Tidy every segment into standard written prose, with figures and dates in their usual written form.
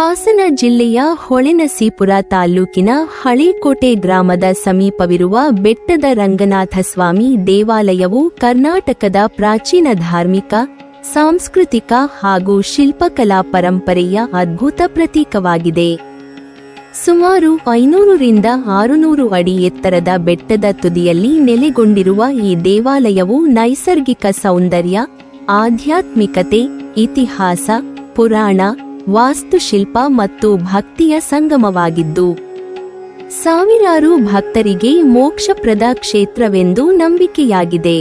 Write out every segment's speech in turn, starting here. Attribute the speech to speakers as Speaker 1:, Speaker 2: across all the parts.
Speaker 1: ಹಾಸನ ಜಿಲ್ಲೆಯ ಹೊಳೆನಸೀಪುರ ತಾಲ್ಲೂಕಿನ ಹಳೇಕೋಟೆ ಗ್ರಾಮದ ಸಮೀಪವಿರುವ ಬೆಟ್ಟದ ರಂಗನಾಥಸ್ವಾಮಿ ದೇವಾಲಯವು ಕರ್ನಾಟಕದ ಪ್ರಾಚೀನ ಧಾರ್ಮಿಕ, ಸಾಂಸ್ಕೃತಿಕ ಹಾಗೂ ಶಿಲ್ಪಕಲಾ ಪರಂಪರೆಯ ಅದ್ಭುತ ಪ್ರತೀಕವಾಗಿದೆ. ಸುಮಾರು 500 ರಿಂದ 600 ಅಡಿ ಎತ್ತರದ ಬೆಟ್ಟದ ತುದಿಯಲ್ಲಿ ನೆಲೆಗೊಂಡಿರುವ ಈ ದೇವಾಲಯವು ನೈಸರ್ಗಿಕ ಸೌಂದರ್ಯ, ಆಧ್ಯಾತ್ಮಿಕತೆ, ಇತಿಹಾಸ, ಪುರಾಣ, ವಾಸ್ತುಶಿಲ್ಪ ಮತ್ತು ಭಕ್ತಿಯ ಸಂಗಮವಾಗಿದ್ದು ಸಾವಿರಾರು ಭಕ್ತರಿಗೆ ಮೋಕ್ಷಪ್ರದ ಕ್ಷೇತ್ರವೆಂದು ನಂಬಿಕೆಯಾಗಿದೆ.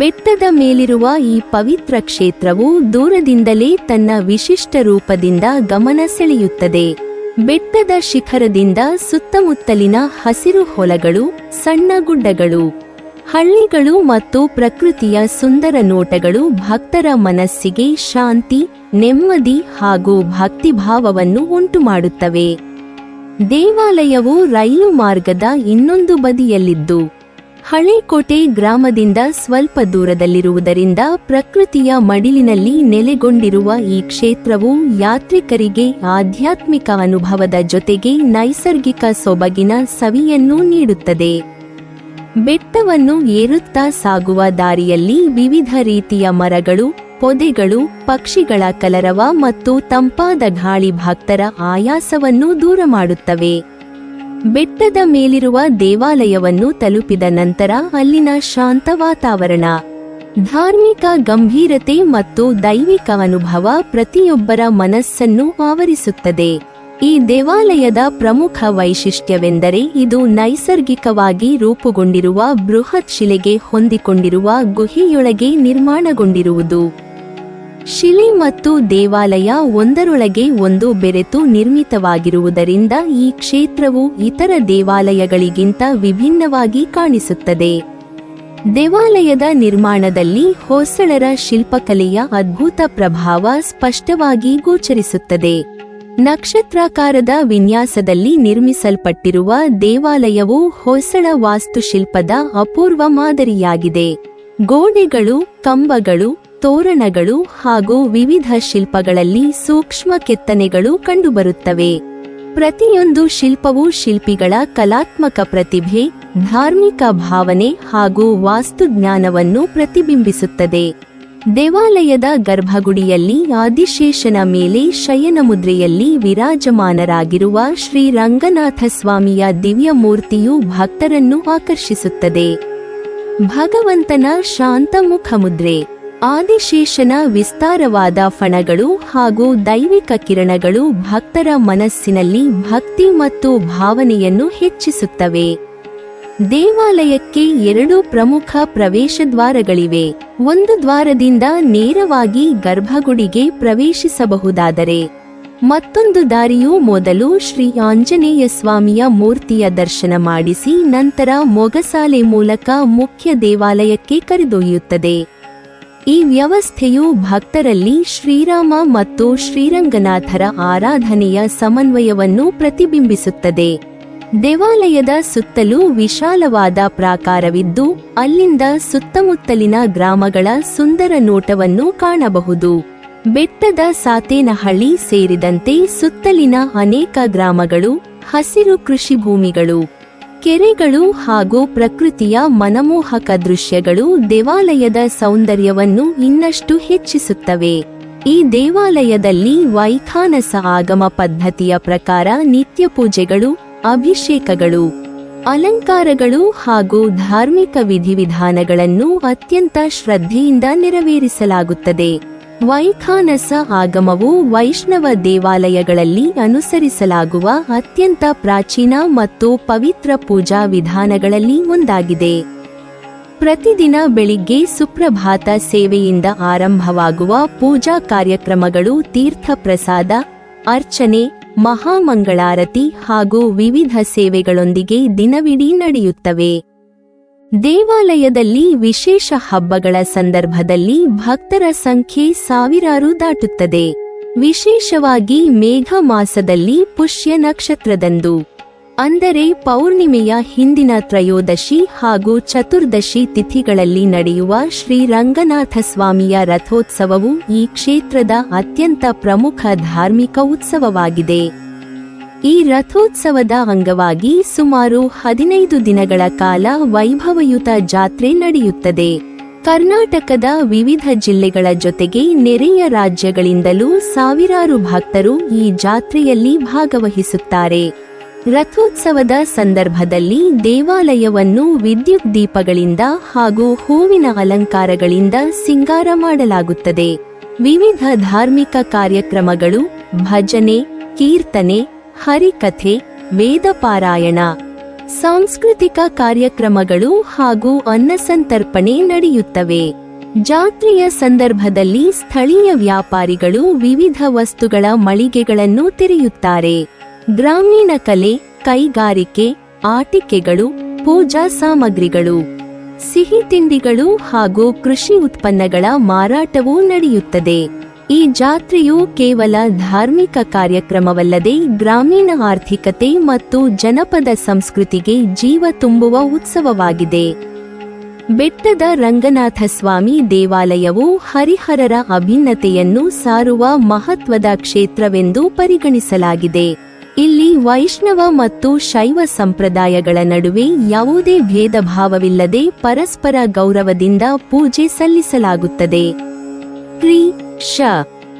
Speaker 1: ಬೆಟ್ಟದ ಮೇಲಿರುವ ಈ ಪವಿತ್ರ ಕ್ಷೇತ್ರವು ದೂರದಿಂದಲೇ ತನ್ನ ವಿಶಿಷ್ಟ ರೂಪದಿಂದ ಗಮನ ಸೆಳೆಯುತ್ತದೆ. ಬೆಟ್ಟದ ಶಿಖರದಿಂದ ಸುತ್ತಮುತ್ತಲಿನ ಹಸಿರು ಹೊಲಗಳು, ಸಣ್ಣ ಗುಡ್ಡಗಳು, ಹಳ್ಳಿಗಳು ಮತ್ತು ಪ್ರಕೃತಿಯ ಸುಂದರ ನೋಟಗಳು ಭಕ್ತರ ಮನಸ್ಸಿಗೆ ಶಾಂತಿ, ನೆಮ್ಮದಿ ಹಾಗೂ ಭಕ್ತಿಭಾವವನ್ನು ಉಂಟುಮಾಡುತ್ತವೆ. ದೇವಾಲಯವು ರೈಲು ಮಾರ್ಗದ ಇನ್ನೊಂದು ಬದಿಯಲ್ಲಿದ್ದು ಹಳೇಕೋಟೆ ಗ್ರಾಮದಿಂದ ಸ್ವಲ್ಪ ದೂರದಲ್ಲಿರುವುದರಿಂದ ಪ್ರಕೃತಿಯ ಮಡಿಲಿನಲ್ಲಿ ನೆಲೆಗೊಂಡಿರುವ ಈ ಕ್ಷೇತ್ರವು ಯಾತ್ರಿಕರಿಗೆ ಆಧ್ಯಾತ್ಮಿಕ ಅನುಭವದ ಜೊತೆಗೆ ನೈಸರ್ಗಿಕ ಸೊಬಗಿನ ಸವಿಯನ್ನು ನೀಡುತ್ತದೆ. ಬೆಟ್ಟವನ್ನು ಏರುತ್ತಾ ಸಾಗುವ ದಾರಿಯಲ್ಲಿ ವಿವಿಧ ರೀತಿಯ ಮರಗಳು, ಪೊದೆಗಳು, ಪಕ್ಷಿಗಳ ಕಲರವ ಮತ್ತು ತಂಪಾದ ಗಾಳಿ ಭಕ್ತರ ಆಯಾಸವನ್ನು ದೂರ ಮಾಡುತ್ತವೆ. ಬೆಟ್ಟದ ಮೇಲಿರುವ ದೇವಾಲಯವನ್ನು ತಲುಪಿದ ನಂತರ ಅಲ್ಲಿನ ಶಾಂತ ವಾತಾವರಣ, ಧಾರ್ಮಿಕ ಗಂಭೀರತೆ ಮತ್ತು ದೈವಿಕ ಅನುಭವ ಪ್ರತಿಯೊಬ್ಬರ ಮನಸ್ಸನ್ನು ಆವರಿಸುತ್ತದೆ. ಈ ದೇವಾಲಯದ ಪ್ರಮುಖ ವೈಶಿಷ್ಟ್ಯವೆಂದರೆ ಇದು ನೈಸರ್ಗಿಕವಾಗಿ ರೂಪುಗೊಂಡಿರುವ ಬೃಹತ್ ಶಿಲೆಗೆ ಹೊಂದಿಕೊಂಡಿರುವ ಗುಹೆಯೊಳಗೆ ನಿರ್ಮಾಣಗೊಂಡಿರುವುದು. ಶಿಲೆ ಮತ್ತು ದೇವಾಲಯ ಒಂದರೊಳಗೆ ಒಂದು ಬೆರೆತು ನಿರ್ಮಿತವಾಗಿರುವುದರಿಂದ ಈ ಕ್ಷೇತ್ರವು ಇತರ ದೇವಾಲಯಗಳಿಗಿಂತ ವಿಭಿನ್ನವಾಗಿ ಕಾಣಿಸುತ್ತದೆ. ದೇವಾಲಯದ ನಿರ್ಮಾಣದಲ್ಲಿ ಹೊಯ್ಸಳರ ಶಿಲ್ಪಕಲೆಯ ಅದ್ಭುತ ಪ್ರಭಾವ ಸ್ಪಷ್ಟವಾಗಿ ಗೋಚರಿಸುತ್ತದೆ. ನಕ್ಷತ್ರಾಕಾರದ ವಿನ್ಯಾಸದಲ್ಲಿ ನಿರ್ಮಿಸಲ್ಪಟ್ಟಿರುವ ದೇವಾಲಯವು ಹೊಯ್ಸಳ ವಾಸ್ತುಶಿಲ್ಪದ ಅಪೂರ್ವ ಮಾದರಿಯಾಗಿದೆ. ಗೋಡೆಗಳು, ಕಂಬಗಳು, ತೋರಣಗಳು ಹಾಗೂ ವಿವಿಧ ಶಿಲ್ಪಗಳಲ್ಲಿ ಸೂಕ್ಷ್ಮ ಕೆತ್ತನೆಗಳು ಕಂಡುಬರುತ್ತವೆ. ಪ್ರತಿಯೊಂದು ಶಿಲ್ಪವೂ ಶಿಲ್ಪಿಗಳ ಕಲಾತ್ಮಕ ಪ್ರತಿಭೆ, ಧಾರ್ಮಿಕ ಭಾವನೆ ಹಾಗೂ ವಾಸ್ತುಜ್ಞಾನವನ್ನು ಪ್ರತಿಬಿಂಬಿಸುತ್ತದೆ. ದೇವಾಲಯದ ಗರ್ಭಗುಡಿಯಲ್ಲಿ ಆದಿಶೇಷನ ಮೇಲೆ ಶಯನ ಮುದ್ರೆಯಲ್ಲಿ ವಿರಾಜಮಾನರಾಗಿರುವ ಶ್ರೀ ರಂಗನಾಥಸ್ವಾಮಿಯ ದಿವ್ಯ ಮೂರ್ತಿಯು ಭಕ್ತರನ್ನು ಆಕರ್ಷಿಸುತ್ತದೆ. ಭಗವಂತನ ಶಾಂತ ಮುಖಮುದ್ರೆ, ಆದಿಶೇಷನ ವಿಸ್ತಾರವಾದ ಫಣಗಳು ಹಾಗೂ ದೈವಿಕ ಕಿರಣಗಳು ಭಕ್ತರ ಮನಸ್ಸಿನಲ್ಲಿ ಭಕ್ತಿ ಮತ್ತು ಭಾವನೆಯನ್ನು ಹೆಚ್ಚಿಸುತ್ತವೆ. ದೇವಾಲಯಕ್ಕೆ 2 ಪ್ರಮುಖ ಪ್ರವೇಶದ್ವಾರಗಳಿವೆ. ಒಂದು ದ್ವಾರದಿಂದ ನೇರವಾಗಿ ಗರ್ಭಗುಡಿಗೆ ಪ್ರವೇಶಿಸಬಹುದಾದರೆ ಮತ್ತೊಂದು ದಾರಿಯು ಮೊದಲು ಶ್ರೀ ಆಂಜನೇಯ ಸ್ವಾಮಿಯ ಮೂರ್ತಿಯ ದರ್ಶನ ಮಾಡಿಸಿ ನಂತರ ಮೊಗಸಾಲೆ ಮೂಲಕ ಮುಖ್ಯ ದೇವಾಲಯಕ್ಕೆ ಕರೆದೊಯ್ಯುತ್ತದೆ. ಈ ವ್ಯವಸ್ಥೆಯು ಭಕ್ತರಲ್ಲಿ ಶ್ರೀರಾಮ ಮತ್ತು ಶ್ರೀರಂಗನಾಥರ ಆರಾಧನೆಯ ಸಮನ್ವಯವನ್ನು ಪ್ರತಿಬಿಂಬಿಸುತ್ತದೆ. ದೇವಾಲಯದ ಸುತ್ತಲೂ ವಿಶಾಲವಾದ ಪ್ರಾಕಾರವಿದ್ದು ಅಲ್ಲಿಂದ ಸುತ್ತಮುತ್ತಲಿನ ಗ್ರಾಮಗಳ ಸುಂದರ ನೋಟವನ್ನು ಕಾಣಬಹುದು. ಬೆಟ್ಟದ ಸಾತೇನಹಳ್ಳಿ ಸೇರಿದಂತೆ ಸುತ್ತಲಿನ ಅನೇಕ ಗ್ರಾಮಗಳು, ಹಸಿರು ಕೃಷಿ ಭೂಮಿಗಳು, ಕೆರೆಗಳು ಹಾಗೂ ಪ್ರಕೃತಿಯ ಮನಮೋಹಕ ದೃಶ್ಯಗಳು ದೇವಾಲಯದ ಸೌಂದರ್ಯವನ್ನು ಇನ್ನಷ್ಟು ಹೆಚ್ಚಿಸುತ್ತವೆ. ಈ ದೇವಾಲಯದಲ್ಲಿ ವೈಖಾನಸ ಆಗಮ ಪದ್ಧತಿಯ ಪ್ರಕಾರ ನಿತ್ಯ ಪೂಜೆಗಳು, ಅಭಿಷೇಕಗಳು, ಅಲಂಕಾರಗಳು ಹಾಗೂ ಧಾರ್ಮಿಕ ವಿಧಿವಿಧಾನಗಳನ್ನು ಅತ್ಯಂತ ಶ್ರದ್ಧೆಯಿಂದ ನೆರವೇರಿಸಲಾಗುತ್ತದೆ. ವೈಖಾನಸ ಆಗಮವು ವೈಷ್ಣವ ದೇವಾಲಯಗಳಲ್ಲಿ ಅನುಸರಿಸಲಾಗುವ ಅತ್ಯಂತ ಪ್ರಾಚೀನ ಮತ್ತು ಪವಿತ್ರ ಪೂಜಾ ವಿಧಾನಗಳಲ್ಲಿ ಒಂದಾಗಿದೆ. ಪ್ರತಿದಿನ ಬೆಳಿಗ್ಗೆ ಸುಪ್ರಭಾತ ಸೇವೆಯಿಂದ ಆರಂಭವಾಗುವ ಪೂಜಾ ಕಾರ್ಯಕ್ರಮಗಳು ತೀರ್ಥ ಪ್ರಸಾದ, ಅರ್ಚನೆ, ಮಹಾಮಂಗಳಾರತಿ ಹಾಗೂ ವಿವಿಧ ಸೇವೆಗಳೊಂದಿಗೆ ದಿನವಿಡೀ ನಡೆಯುತ್ತವೆ. ದೇವಾಲಯದಲ್ಲಿ ವಿಶೇಷ ಹಬ್ಬಗಳ ಸಂದರ್ಭದಲ್ಲಿ ಭಕ್ತರ ಸಂಖ್ಯೆ ಸಾವಿರಾರು ದಾಟುತ್ತದೆ. ವಿಶೇಷವಾಗಿ ಮೇಘ ಮಾಸದಲ್ಲಿ ಪುಷ್ಯ ನಕ್ಷತ್ರದಂದು ಅಂದರೆ ಪೌರ್ಣಿಮೆಯ ಹಿಂದಿನ ತ್ರಯೋದಶಿ ಹಾಗೂ ಚತುರ್ದಶಿ ತಿಥಿಗಳಲ್ಲಿ ನಡೆಯುವ ಶ್ರೀರಂಗನಾಥ ಸ್ವಾಮಿಯ ರಥೋತ್ಸವವು ಈ ಕ್ಷೇತ್ರದ ಅತ್ಯಂತ ಪ್ರಮುಖ ಧಾರ್ಮಿಕ ಉತ್ಸವವಾಗಿದೆ. ಈ ರಥೋತ್ಸವದ ಅಂಗವಾಗಿ ಸುಮಾರು 15 ದಿನಗಳ ಕಾಲ ವೈಭವಯುತ ಜಾತ್ರೆ ನಡೆಯುತ್ತದೆ. ಕರ್ನಾಟಕದ ವಿವಿಧ ಜಿಲ್ಲೆಗಳ ಜೊತೆಗೆ ನೆರೆಯ ರಾಜ್ಯಗಳಿಂದಲೂ ಸಾವಿರಾರು ಭಕ್ತರು ಈ ಜಾತ್ರೆಯಲ್ಲಿ ಭಾಗವಹಿಸುತ್ತಾರೆ. ರಥೋತ್ಸವದ ಸಂದರ್ಭದಲ್ಲಿ ದೇವಾಲಯವನ್ನು ವಿದ್ಯುತ್ ದೀಪಗಳಿಂದ ಹಾಗೂ ಹೂವಿನ ಅಲಂಕಾರಗಳಿಂದ ಸಿಂಗಾರ ಮಾಡಲಾಗುತ್ತದೆ. ವಿವಿಧ ಧಾರ್ಮಿಕ ಕಾರ್ಯಕ್ರಮಗಳು, ಭಜನೆ, ಕೀರ್ತನೆ, ಹರಿಕಥೆ, ವೇದಪಾರಾಯಣ, ಸಾಂಸ್ಕೃತಿಕ ಕಾರ್ಯಕ್ರಮಗಳು ಹಾಗೂ ಅನ್ನಸಂತರ್ಪಣೆ ನಡೆಯುತ್ತವೆ. ಜಾತ್ರೆಯ ಸಂದರ್ಭದಲ್ಲಿ ಸ್ಥಳೀಯ ವ್ಯಾಪಾರಿಗಳು ವಿವಿಧ ವಸ್ತುಗಳ ಮಳಿಗೆಗಳನ್ನು ತೆರೆಯುತ್ತಾರೆ. ಗ್ರಾಮೀಣ ಕಲೆ, ಕೈಗಾರಿಕೆ, ಆಟಿಕೆಗಳು, ಪೂಜಾ ಸಾಮಗ್ರಿಗಳು, ಸಿಹಿ ತಿಂಡಿಗಳು ಹಾಗೂ ಕೃಷಿ ಉತ್ಪನ್ನಗಳ ಮಾರಾಟವೂ ನಡೆಯುತ್ತದೆ. ಈ ಜಾತ್ರೆಯು ಕೇವಲ ಧಾರ್ಮಿಕ ಕಾರ್ಯಕ್ರಮವಲ್ಲದೆ ಗ್ರಾಮೀಣ ಆರ್ಥಿಕತೆ ಮತ್ತು ಜನಪದ ಸಂಸ್ಕೃತಿಗೆ ಜೀವ ತುಂಬುವ ಉತ್ಸವವಾಗಿದೆ. ಬೆಟ್ಟದ ರಂಗನಾಥ ಸ್ವಾಮಿ ದೇವಾಲಯವು ಹರಿಹರರ ಅಭಿನ್ನತೆಯನ್ನು ಸಾರುವ ಮಹತ್ವದ ಕ್ಷೇತ್ರವೆಂದು ಪರಿಗಣಿಸಲಾಗಿದೆ. ಇಲ್ಲಿ ವೈಷ್ಣವ ಮತ್ತು ಶೈವ ಸಂಪ್ರದಾಯಗಳ ನಡುವೆ ಯಾವುದೇ ಭೇದ ಭಾವವಿಲ್ಲದೆ ಪರಸ್ಪರ ಗೌರವದಿಂದ ಪೂಜೆ ಸಲ್ಲಿಸಲಾಗುತ್ತದೆ. ಕ್ರಿ. ಶ.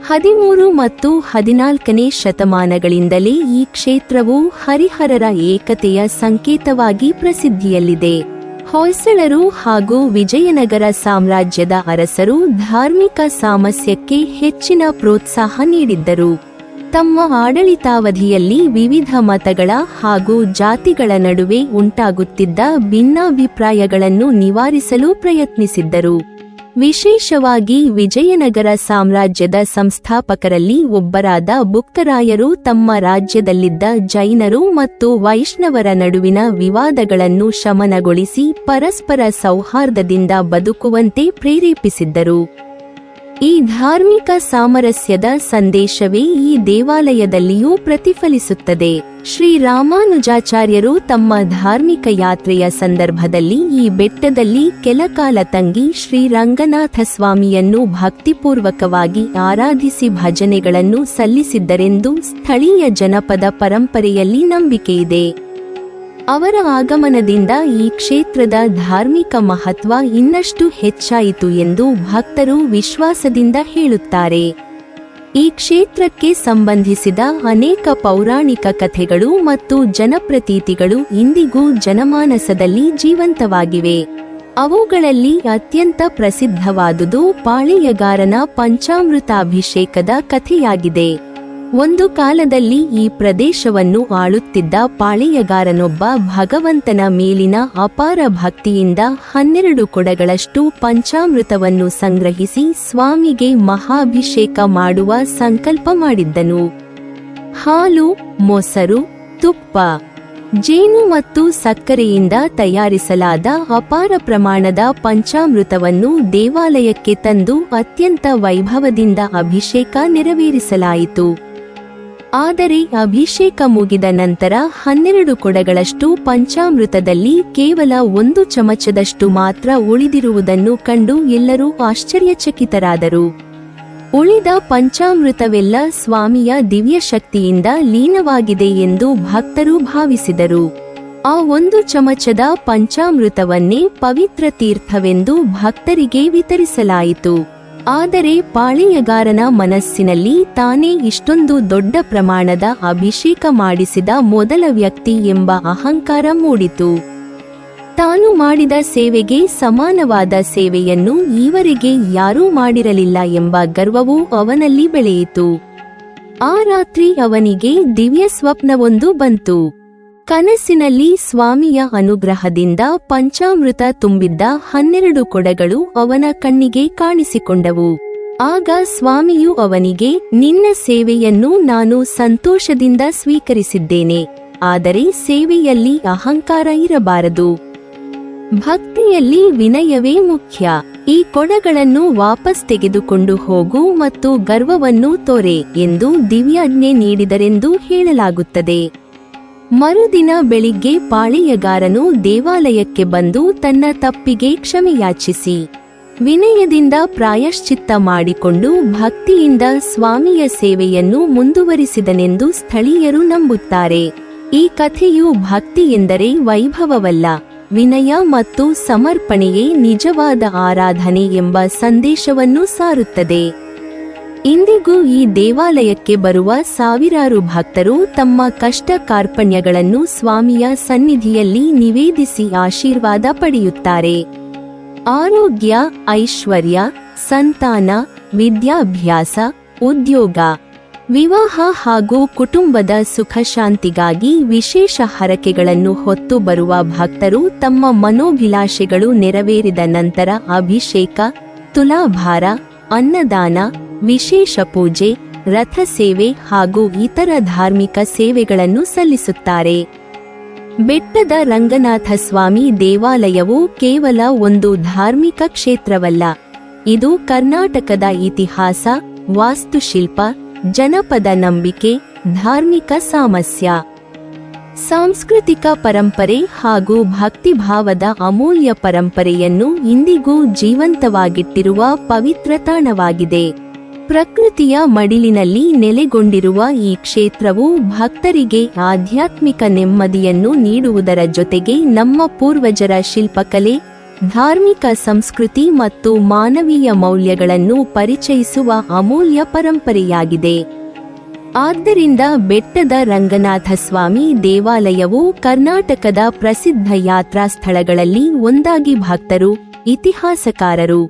Speaker 1: 13 ಮತ್ತು 14ನೇ ಶತಮಾನಗಳಿಂದಲೇ ಈ ಕ್ಷೇತ್ರವು ಹರಿಹರರ ಏಕತೆಯ ಸಂಕೇತವಾಗಿ ಪ್ರಸಿದ್ಧಿಯಲ್ಲಿದೆ. ಹೊಯ್ಸಳರು ಹಾಗೂ ವಿಜಯನಗರ ಸಾಮ್ರಾಜ್ಯದ ಅರಸರು ಧಾರ್ಮಿಕ ಸಾಮರಸ್ಯಕ್ಕೆ ಹೆಚ್ಚಿನ ಪ್ರೋತ್ಸಾಹ ನೀಡಿದ್ದರು. ತಮ್ಮ ಆಡಳಿತಾವಧಿಯಲ್ಲಿ ವಿವಿಧ ಮತಗಳ ಹಾಗೂ ಜಾತಿಗಳ ನಡುವೆ ಉಂಟಾಗುತ್ತಿದ್ದ ಭಿನ್ನಾಭಿಪ್ರಾಯಗಳನ್ನು ನಿವಾರಿಸಲು ಪ್ರಯತ್ನಿಸಿದ್ದರು. ವಿಶೇಷವಾಗಿ ವಿಜಯನಗರ ಸಾಮ್ರಾಜ್ಯದ ಸಂಸ್ಥಾಪಕರಲ್ಲಿ ಒಬ್ಬರಾದ ಬುಕ್ಕರಾಯರು ತಮ್ಮ ರಾಜ್ಯದಲ್ಲಿದ್ದ ಜೈನರು ಮತ್ತು ವೈಷ್ಣವರ ನಡುವಿನ ವಿವಾದಗಳನ್ನು ಶಮನಗೊಳಿಸಿ ಪರಸ್ಪರ ಸೌಹಾರ್ದದಿಂದ ಬದುಕುವಂತೆ ಪ್ರೇರೇಪಿಸಿದ್ದರು. ಈ ಧಾರ್ಮಿಕ ಸಾಮರಸ್ಯದ ಸಂದೇಶವೇ ಈ ದೇವಾಲಯದಲ್ಲಿಯೂ ಪ್ರತಿಫಲಿಸುತ್ತದೆ. ಶ್ರೀರಾಮಾನುಜಾಚಾರ್ಯರು ತಮ್ಮ ಧಾರ್ಮಿಕ ಯಾತ್ರೆಯ ಸಂದರ್ಭದಲ್ಲಿ ಈ ಬೆಟ್ಟದಲ್ಲಿ ಕೆಲಕಾಲ ತಂಗಿ ಶ್ರೀರಂಗನಾಥ ಸ್ವಾಮಿಯನ್ನು ಭಕ್ತಿಪೂರ್ವಕವಾಗಿ ಆರಾಧಿಸಿ ಭಜನೆಗಳನ್ನು ಸಲ್ಲಿಸಿದ್ದರೆಂದು ಸ್ಥಳೀಯ ಜನಪದ ಪರಂಪರೆಯಲ್ಲಿ ನಂಬಿಕೆಯಿದೆ. ಅವರ ಆಗಮನದಿಂದ ಈ ಕ್ಷೇತ್ರದ ಧಾರ್ಮಿಕ ಮಹತ್ವ ಇನ್ನಷ್ಟು ಹೆಚ್ಚಾಯಿತು ಎಂದು ಭಕ್ತರು ವಿಶ್ವಾಸದಿಂದ ಹೇಳುತ್ತಾರೆ. ಈ ಕ್ಷೇತ್ರಕ್ಕೆ ಸಂಬಂಧಿಸಿದ ಅನೇಕ ಪೌರಾಣಿಕ ಕಥೆಗಳು ಮತ್ತು ಜನಪ್ರತೀತಿಗಳು ಇಂದಿಗೂ ಜನಮಾನಸದಲ್ಲಿ ಜೀವಂತವಾಗಿವೆ. ಅವುಗಳಲ್ಲಿ ಅತ್ಯಂತ ಪ್ರಸಿದ್ಧವಾದುದು ಪಾಳೆಯಗಾರನ ಪಂಚಾಮೃತಾಭಿಷೇಕದ ಕಥೆಯಾಗಿದೆ. ಒಂದು ಕಾಲದಲ್ಲಿ ಈ ಪ್ರದೇಶವನ್ನು ಆಳುತ್ತಿದ್ದ ಪಾಳೆಯಗಾರನೊಬ್ಬ ಭಗವಂತನ ಮೇಲಿನ ಅಪಾರ ಭಕ್ತಿಯಿಂದ 12 ಕೊಡಗಳಷ್ಟು ಪಂಚಾಮೃತವನ್ನು ಸಂಗ್ರಹಿಸಿ ಸ್ವಾಮಿಗೆ ಮಹಾಭಿಷೇಕ ಮಾಡುವ ಸಂಕಲ್ಪ ಮಾಡಿದ್ದನು. ಹಾಲು, ಮೊಸರು, ತುಪ್ಪ, ಜೇನು ಮತ್ತು ಸಕ್ಕರೆಯಿಂದ ತಯಾರಿಸಲಾದ ಅಪಾರ ಪ್ರಮಾಣದ ಪಂಚಾಮೃತವನ್ನು ದೇವಾಲಯಕ್ಕೆ ತಂದು ಅತ್ಯಂತ ವೈಭವದಿಂದ ಅಭಿಷೇಕ ನೆರವೇರಿಸಲಾಯಿತು. ಆದರೆ ಅಭಿಷೇಕ ಮುಗಿದ ನಂತರ 12 ಕೊಡಗಳಷ್ಟು ಪಂಚಾಮೃತದಲ್ಲಿ ಕೇವಲ 1 ಚಮಚದಷ್ಟು ಮಾತ್ರ ಉಳಿದಿರುವುದನ್ನು ಕಂಡು ಎಲ್ಲರೂ ಆಶ್ಚರ್ಯಚಕಿತರಾದರು. ಉಳಿದ ಪಂಚಾಮೃತವೆಲ್ಲ ಸ್ವಾಮಿಯ ದಿವ್ಯಶಕ್ತಿಯಿಂದ ಲೀನವಾಗಿದೆ ಎಂದು ಭಕ್ತರು ಭಾವಿಸಿದರು. ಆ 1 ಚಮಚದ ಪಂಚಾಮೃತವನ್ನೇ ಪವಿತ್ರ ತೀರ್ಥವೆಂದು ಭಕ್ತರಿಗೆ ವಿತರಿಸಲಾಯಿತು. ಆದರೆ ಪಾಳೆಯಗಾರನ ಮನಸ್ಸಿನಲ್ಲಿ ತಾನೇ ಇಷ್ಟೊಂದು ದೊಡ್ಡ ಪ್ರಮಾಣದ ಅಭಿಷೇಕ ಮಾಡಿಸಿದ ಮೊದಲ ವ್ಯಕ್ತಿ ಎಂಬ ಅಹಂಕಾರ ಮೂಡಿತು. ತಾನು ಮಾಡಿದ ಸೇವೆಗೆ ಸಮಾನವಾದ ಸೇವೆಯನ್ನು ಈವರೆಗೆ ಯಾರೂ ಮಾಡಿರಲಿಲ್ಲ ಎಂಬ ಗರ್ವವು ಅವನಲ್ಲಿ ಬೆಳೆಯಿತು. ಆ ರಾತ್ರಿ ಅವನಿಗೆ ದಿವ್ಯ ಸ್ವಪ್ನವೊಂದು ಬಂತು. ಕನಸಿನಲ್ಲಿ ಸ್ವಾಮಿಯ ಅನುಗ್ರಹದಿಂದ ಪಂಚಾಮೃತ ತುಂಬಿದ್ದ 12 ಕೊಡಗಳು ಅವನ ಕಣ್ಣಿಗೆ ಕಾಣಿಸಿಕೊಂಡವು. ಆಗ ಸ್ವಾಮಿಯು ಅವನಿಗೆ, ನಿನ್ನ ಸೇವೆಯನ್ನು ನಾನು ಸಂತೋಷದಿಂದ ಸ್ವೀಕರಿಸಿದ್ದೇನೆ, ಆದರೆ ಸೇವೆಯಲ್ಲಿ ಅಹಂಕಾರ ಇರಬಾರದು. ಭಕ್ತಿಯಲ್ಲಿ ವಿನಯವೇ ಮುಖ್ಯ. ಈ ಕೊಡಗಳನ್ನು ವಾಪಸ್ ತೆಗೆದುಕೊಂಡು ಹೋಗು ಮತ್ತು ಗರ್ವವನ್ನು ತೋರೆ ಎಂದು ದಿವ್ಯಾಜ್ಞೆ ನೀಡಿದರೆಂದು ಹೇಳಲಾಗುತ್ತದೆ. ಮರುದಿನ ಬೆಳಿಗ್ಗೆ ಪಾಳೆಯಗಾರನು ದೇವಾಲಯಕ್ಕೆ ಬಂದು ತನ್ನ ತಪ್ಪಿಗೆ ಕ್ಷಮೆಯಾಚಿಸಿ ವಿನಯದಿಂದ ಪ್ರಾಯಶ್ಚಿತ್ತ ಮಾಡಿಕೊಂಡು ಭಕ್ತಿಯಿಂದ ಸ್ವಾಮಿಯ ಸೇವೆಯನ್ನು ಮುಂದುವರಿಸಿದನೆಂದು ಸ್ಥಳೀಯರು ನಂಬುತ್ತಾರೆ. ಈ ಕಥೆಯು ಭಕ್ತಿ ಎಂದರೆ ವೈಭವವಲ್ಲ, ವಿನಯ ಮತ್ತು ಸಮರ್ಪಣೆಯೇ ನಿಜವಾದ ಆರಾಧನೆ ಎಂಬ ಸಂದೇಶವನ್ನು ಸಾರುತ್ತದೆ. ಇಂದಿಗೂ ಈ ದೇವಾಲಯಕ್ಕೆ ಬರುವ ಸಾವಿರಾರು ಭಕ್ತರು ತಮ್ಮ ಕಷ್ಟ ಕಾರ್ಪಣ್ಯಗಳನ್ನು ಸ್ವಾಮಿಯ ಸನ್ನಿಧಿಯಲ್ಲಿ ನಿವೇದಿಸಿ ಆಶೀರ್ವಾದ ಪಡೆಯುತ್ತಾರೆ. ಆರೋಗ್ಯ, ಐಶ್ವರ್ಯ, ಸಂತಾನ, ವಿದ್ಯಾಭ್ಯಾಸ, ಉದ್ಯೋಗ, ವಿವಾಹ ಹಾಗೂ ಕುಟುಂಬದ ಸುಖ ಶಾಂತಿಗಾಗಿ ವಿಶೇಷ ಹರಕೆಗಳನ್ನು ಹೊತ್ತು ಬರುವ ಭಕ್ತರು ತಮ್ಮ ಮನೋಭಿಲಾಷೆಗಳು ನೆರವೇರಿದ ನಂತರ ಅಭಿಷೇಕ, ತುಲಾಭಾರ, ಅನ್ನದಾನ, ವಿಶೇಷ ಪೂಜೆ, ರಥಸೇವೆ ಹಾಗೂ ಇತರ ಧಾರ್ಮಿಕ ಸೇವೆಗಳನ್ನು ಸಲ್ಲಿಸುತ್ತಾರೆ. ಬೆಟ್ಟದ ರಂಗನಾಥ ಸ್ವಾಮಿ ದೇವಾಲಯವು ಕೇವಲ ಒಂದು ಧಾರ್ಮಿಕ ಕ್ಷೇತ್ರವಲ್ಲ, ಇದು ಕರ್ನಾಟಕದ ಇತಿಹಾಸ, ವಾಸ್ತುಶಿಲ್ಪ, ಜನಪದ ನಂಬಿಕೆ, ಧಾರ್ಮಿಕ ಸಾಮರಸ್ಯ, ಸಾಂಸ್ಕೃತಿಕ ಪರಂಪರೆ ಹಾಗೂ ಭಕ್ತಿಭಾವದ ಅಮೂಲ್ಯ ಪರಂಪರೆಯನ್ನು ಇಂದಿಗೂ ಜೀವಂತವಾಗಿಟ್ಟಿರುವ ಪವಿತ್ರ ತಾಣವಾಗಿದೆ. ಪ್ರಕೃತಿಯ ಮಡಿಲಿನಲ್ಲಿ ನೆಲೆಗೊಂಡಿರುವ ಈ ಕ್ಷೇತ್ರವು ಭಕ್ತರಿಗೆ ಆಧ್ಯಾತ್ಮಿಕ ನೆಮ್ಮದಿಯನ್ನು ನೀಡುವುದರ ಜೊತೆಗೆ ನಮ್ಮ ಪೂರ್ವಜರ ಶಿಲ್ಪಕಲೆ, ಧಾರ್ಮಿಕ ಸಂಸ್ಕೃತಿ ಮತ್ತು ಮಾನವೀಯ ಮೌಲ್ಯಗಳನ್ನು ಪರಿಚಯಿಸುವ ಅಮೂಲ್ಯ ಪರಂಪರೆಯಾಗಿದೆ. ಆದ್ದರಿಂದ ಬೆಟ್ಟದ ರಂಗನಾಥ ಸ್ವಾಮಿ ದೇವಾಲಯವು ಕರ್ನಾಟಕದ ಪ್ರಸಿದ್ಧ ಯಾತ್ರಾ ಸ್ಥಳಗಳಲ್ಲಿ ಒಂದಾಗಿ ಭಕ್ತರು, ಇತಿಹಾಸಕಾರರು,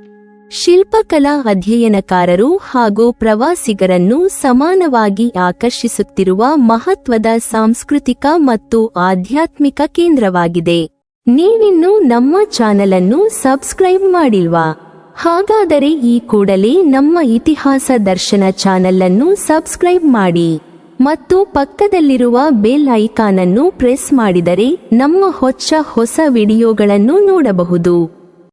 Speaker 1: ಶಿಲ್ಪಕಲಾ ಅಧ್ಯಯನಕಾರರು ಹಾಗೂ ಪ್ರವಾಸಿಗರನ್ನು ಸಮಾನವಾಗಿ ಆಕರ್ಷಿಸುತ್ತಿರುವ ಮಹತ್ವದ ಸಾಂಸ್ಕೃತಿಕ ಮತ್ತು ಆಧ್ಯಾತ್ಮಿಕ ಕೇಂದ್ರವಾಗಿದೆ. ನೀವಿನ್ನೂ ನಮ್ಮ ಚಾನೆಲ್ ಅನ್ನು ಸಬ್ಸ್ಕ್ರೈಬ್ ಮಾಡಿಲ್ವಾ? ಹಾಗಾದರೆ ಈ ಕೂಡಲೇ ನಮ್ಮ ಇತಿಹಾಸ ದರ್ಶನ ಚಾನೆಲ್ ಅನ್ನು ಸಬ್ಸ್ಕ್ರೈಬ್ ಮಾಡಿ ಮತ್ತು ಪಕ್ಕದಲ್ಲಿರುವ ಬೆಲ್ ಐಕಾನ್ ಅನ್ನು ಪ್ರೆಸ್ ಮಾಡಿದರೆ ನಮ್ಮ ಹೊಸ ವಿಡಿಯೋಗಳನ್ನು ನೋಡಬಹುದು.